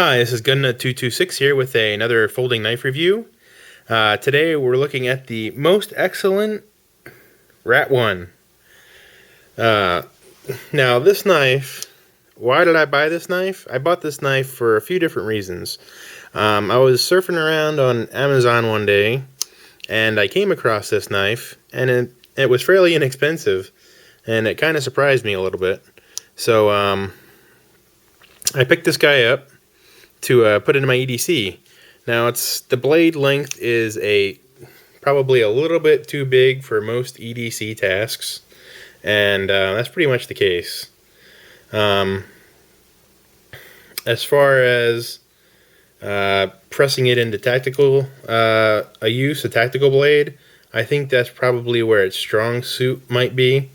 Hi, this is Gunna226 here with another folding knife review. Today we're looking at the Most Excellent Rat 1. Now this knife, why did I buy this knife? I bought this knife for a few different reasons. I was surfing around on Amazon one day and I came across this knife, and it was fairly inexpensive, and it kind of surprised me a little bit. So I picked this guy up to put into my EDC. Now the blade length is probably a little bit too big for most EDC tasks, and that's pretty much the case. As far as pressing it into tactical a tactical blade, I think that's probably where its strong suit might be.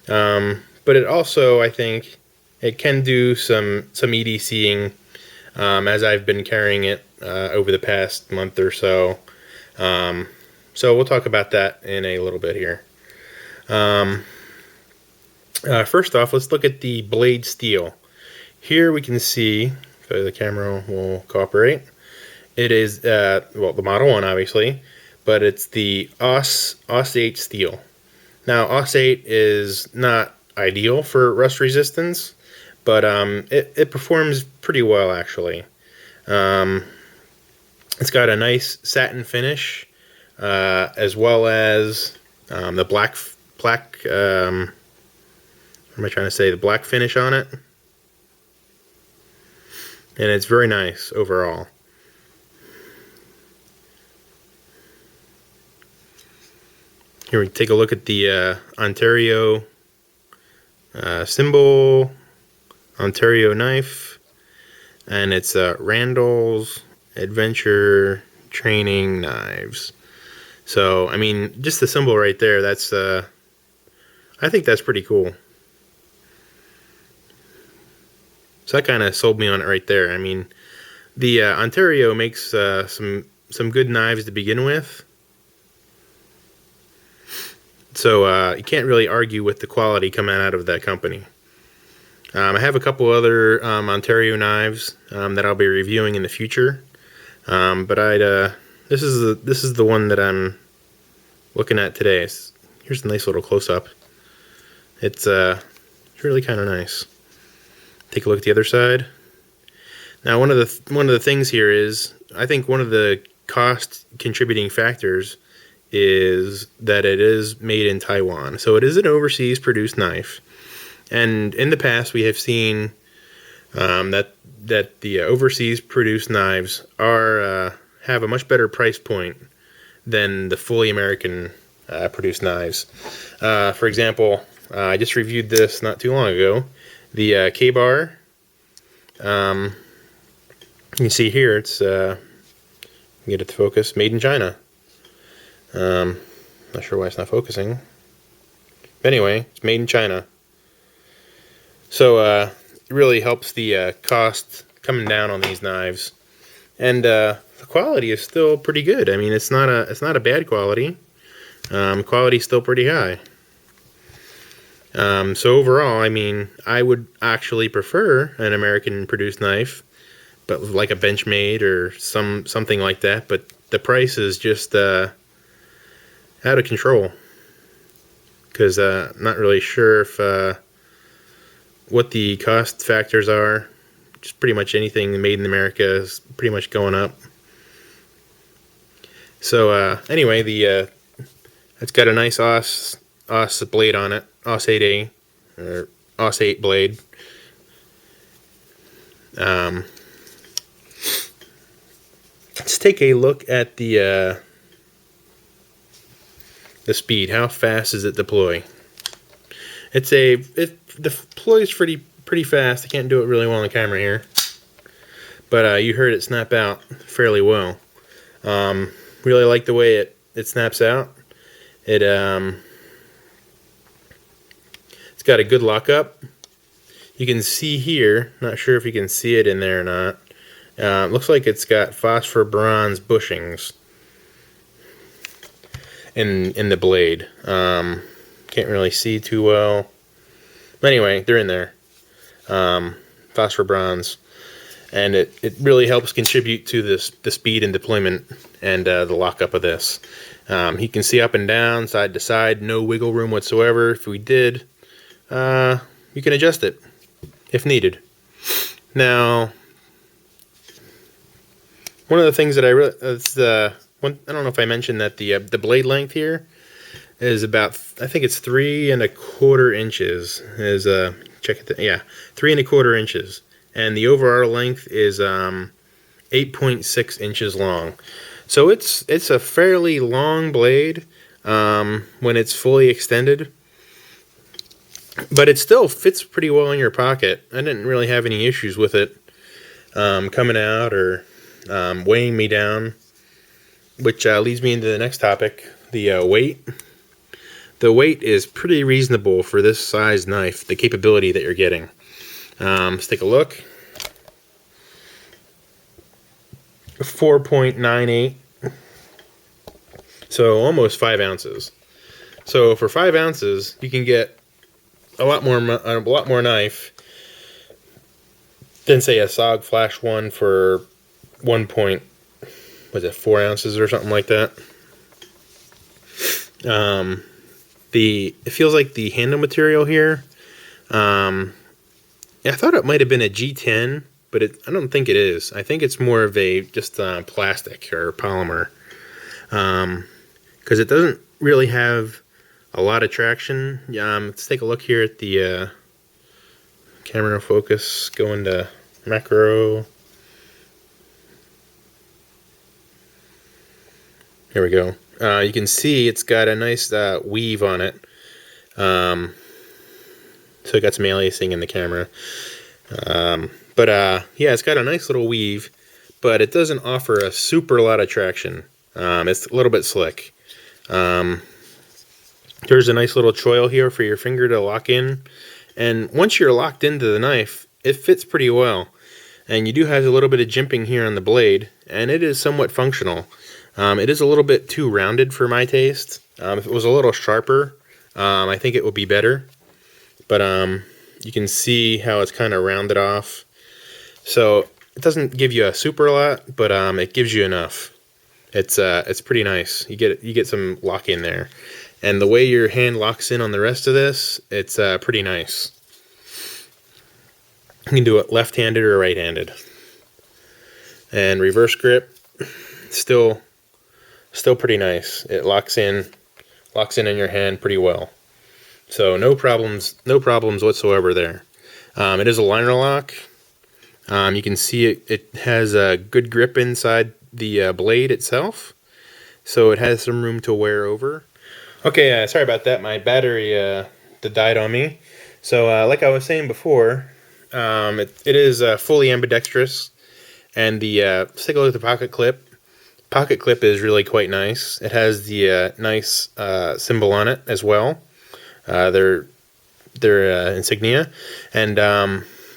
But it also, I think, it can do some EDCing. As I've been carrying it over the past month or so. So we'll talk about that in a little bit here. First off, let's look at the blade steel. Here we can see, if the camera will cooperate, it is, well, the Model 1 obviously, but it's the AUS 8 steel. Now AUS 8 is not ideal for rust resistance, but it performs pretty well, actually. It's got a nice satin finish, as well as the black what am I trying to say? The black finish on it, and it's very nice overall. Here we take a look at the Ontario symbol. Ontario knife, and it's Randall's Adventure Training Knives. So I mean, just the symbol right there, that's I think that's pretty cool. So that kind of sold me on it right there. I mean, the Ontario makes some good knives to begin with, so you can't really argue with the quality coming out of that company. I have a couple other Ontario knives that I'll be reviewing in the future, but this is the one that I'm looking at today. Here's a nice little close-up. It's really kind of nice. Take a look at the other side. Now, one of the things here is, I think one of the cost contributing factors is that it is made in Taiwan, so it is an overseas produced knife. And in the past, we have seen that the overseas produced knives have a much better price point than the fully American produced knives. For example, I just reviewed this not too long ago. The K-Bar. You can see here it's get it to focus. Made in China. Not sure why it's not focusing. But anyway, it's made in China. So it really helps the cost coming down on these knives, and the quality is still pretty good. I mean, it's not a bad quality. Quality is still pretty high. So overall, I mean, I would actually prefer an American-produced knife, but like a Benchmade or something like that. But the price is just out of control, because I'm not really sure if what the cost factors are. Just pretty much anything made in America is pretty much going up. So anyway, it's got a nice AUS blade on it, AUS 8A or AUS 8 blade. Let's take a look at the speed. How fast does it deploy? It deploys pretty fast. I can't do it really well on camera here, but you heard it snap out fairly well. Really like the way it snaps out. It's got a good lockup. You can see here, not sure if you can see it in there or not. Looks like it's got phosphor bronze bushings in the blade. Can't really see too well. But anyway, they're in there. Phosphor bronze. and it really helps contribute to the speed and deployment and the lockup of this. You can see up and down, side to side, no wiggle room whatsoever. If we did, you can adjust it if needed. Now, one of the things that I don't know if I mentioned that the blade length here is about, I think it's 3¼ inches. Check it. Yeah, 3¼ inches, and the overall length is 8.6 inches long. So it's a fairly long blade when it's fully extended, but it still fits pretty well in your pocket. I didn't really have any issues with it coming out or weighing me down, which leads me into the next topic, the weight. The weight is pretty reasonable for this size knife, the capability that you're getting. Let's take a look. 4.98, so almost 5 ounces. So for 5 ounces, you can get a lot more knife than, say, a SOG Flash 1 for 4 ounces or something like that. It feels like the handle material here, I thought it might have been a G10, but I don't think it is. I think it's more of just plastic or polymer, because it doesn't really have a lot of traction. Let's take a look here at the camera focus, go into macro. Here we go. You can see it's got a nice weave on it. So it got some aliasing in the camera. Yeah, it's got a nice little weave, but it doesn't offer a super lot of traction. It's a little bit slick. There's a nice little choil here for your finger to lock in. And once you're locked into the knife, it fits pretty well. And you do have a little bit of jimping here on the blade, and it is somewhat functional. It is a little bit too rounded for my taste. If it was a little sharper, I think it would be better. But you can see how it's kind of rounded off. So it doesn't give you a super lot, but it gives you enough. It's pretty nice. You get some lock in there, and the way your hand locks in on the rest of this, it's pretty nice. You can do it left-handed or right-handed. And reverse grip, still pretty nice. It locks in your hand pretty well. So no problems whatsoever there. It is a liner lock. You can see it has a good grip inside the blade itself, so it has some room to wear over. Okay, sorry about that. My battery died on me. So like I was saying before, it is fully ambidextrous, and let's take a look at the pocket clip. Pocket clip is really quite nice. It has the nice symbol on it as well. Their insignia, and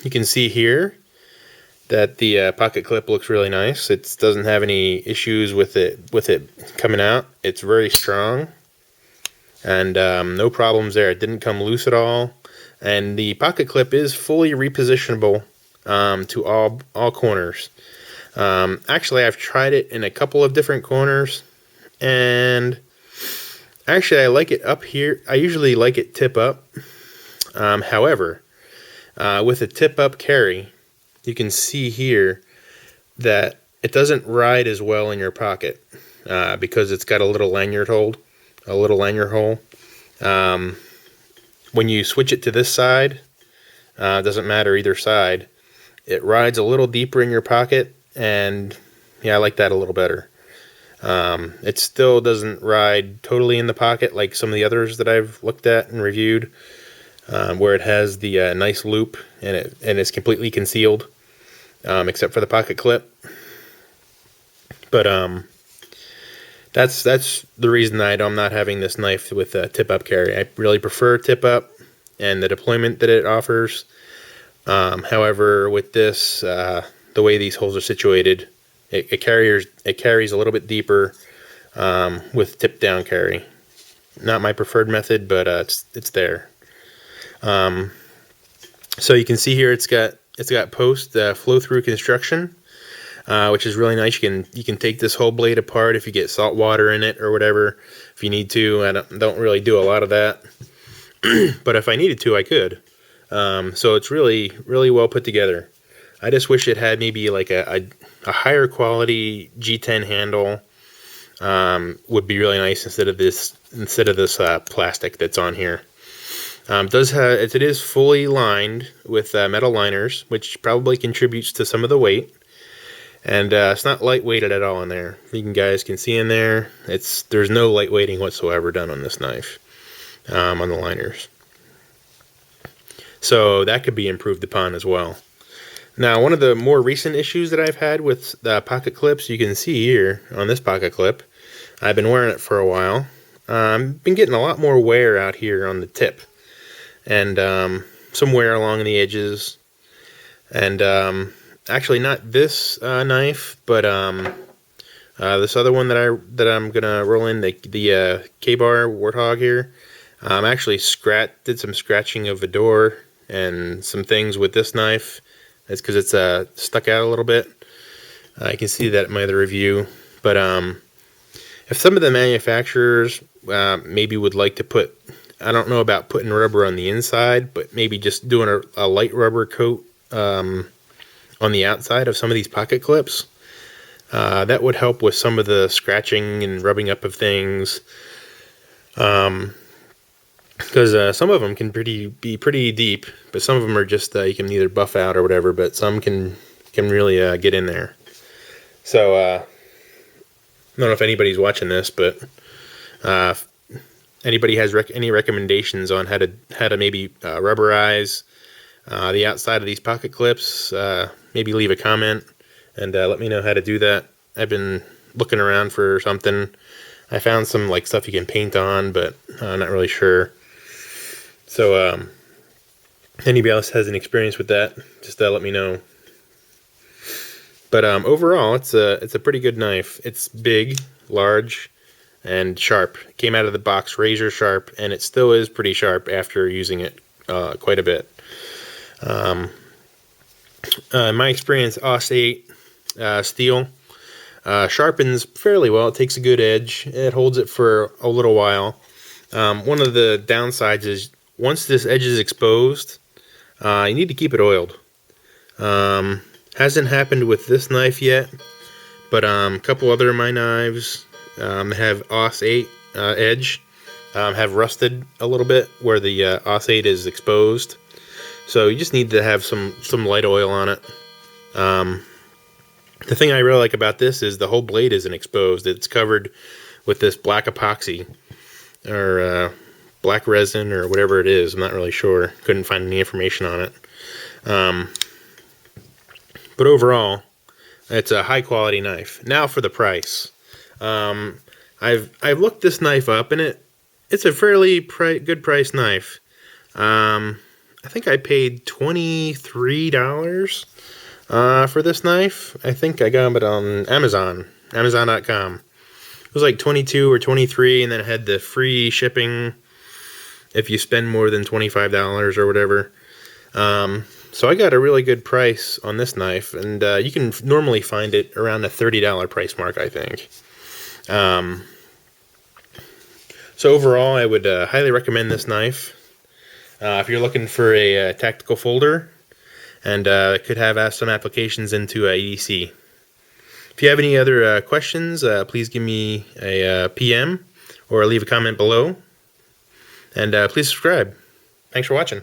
you can see here that the pocket clip looks really nice. It doesn't have any issues with it coming out. It's very strong, and no problems there. It didn't come loose at all, and the pocket clip is fully repositionable to all corners. Actually, I've tried it in a couple of different corners, and actually I like it up here. I usually like it tip up. However, with a tip up carry, you can see here that it doesn't ride as well in your pocket because it's got a little lanyard hole. When you switch it to this side, it doesn't matter either side, it rides a little deeper in your pocket, and yeah, I like that a little better. It still doesn't ride totally in the pocket like some of the others that I've looked at and reviewed, where it has the nice loop and it's completely concealed, except for the pocket clip. But that's the reason I'm not having this knife with a tip-up carry. I really prefer tip-up and the deployment that it offers. However, with this, the way these holes are situated, it carries a little bit deeper with tip-down carry. Not my preferred method, but it's there. So you can see here it's got It's got post flow-through construction, which is really nice. You can take this whole blade apart if you get salt water in it or whatever, if you need to. I don't really do a lot of that, but if I needed to, I could. So it's really, really well put together. I just wish it had maybe like a higher quality G10 handle. Would be really nice instead of this plastic that's on here. It is fully lined with metal liners, which probably contributes to some of the weight. And it's not lightweighted at all in there. You guys can see in there, there's no lightweighting whatsoever done on this knife, on the liners. So that could be improved upon as well. Now, one of the more recent issues that I've had with the pocket clips, you can see here on this pocket clip, I've been wearing it for a while. I've been getting a lot more wear out here on the tip, and some wear along the edges. And actually, not this knife, but this other one that I'm gonna roll in, the K-bar Warthog here. Actually did some scratching of a door and some things with this knife. That's because it's stuck out a little bit. You can see that in my other review. But if some of the manufacturers maybe would like to put, I don't know about putting rubber on the inside, but maybe just doing a light rubber coat on the outside of some of these pocket clips, that would help with some of the scratching and rubbing up of things. Because some of them can be pretty deep, but some of them are just you can either buff out or whatever, but some can really get in there. So I don't know if anybody's watching this, but if anybody has any recommendations on how to maybe rubberize the outside of these pocket clips, maybe leave a comment and let me know how to do that. I've been looking around for something. I found some like stuff you can paint on, but I'm not really sure. So anybody else has any experience with that, just let me know. But overall, it's a pretty good knife. It's big, large, and sharp. It came out of the box razor sharp, and it still is pretty sharp after using it quite a bit. In my experience, AUS 8 steel sharpens fairly well. It takes a good edge. It holds it for a little while. One of the downsides is once this edge is exposed, you need to keep it oiled. Hasn't happened with this knife yet, but a couple other of my knives have AUS 8 edge, have rusted a little bit where the AUS 8 is exposed. So you just need to have some light oil on it. The thing I really like about this is the whole blade isn't exposed. It's covered with this black epoxy, or black resin, or whatever it is. I'm not really sure. Couldn't find any information on it. But overall, it's a high quality knife. Now for the price. I've looked this knife up, and it's a fairly good price knife. I think I paid $23 for this knife. I think I got it on Amazon, Amazon.com. It was like 22 or 23, and then it had the free shipping if you spend more than $25 or whatever. So I got a really good price on this knife, and you can normally find it around the $30 price mark, I think. So overall, I would highly recommend this knife. If you're looking for a tactical folder, and could have some applications into EDC. If you have any other questions, please give me a PM or leave a comment below. And please subscribe. Thanks for watching.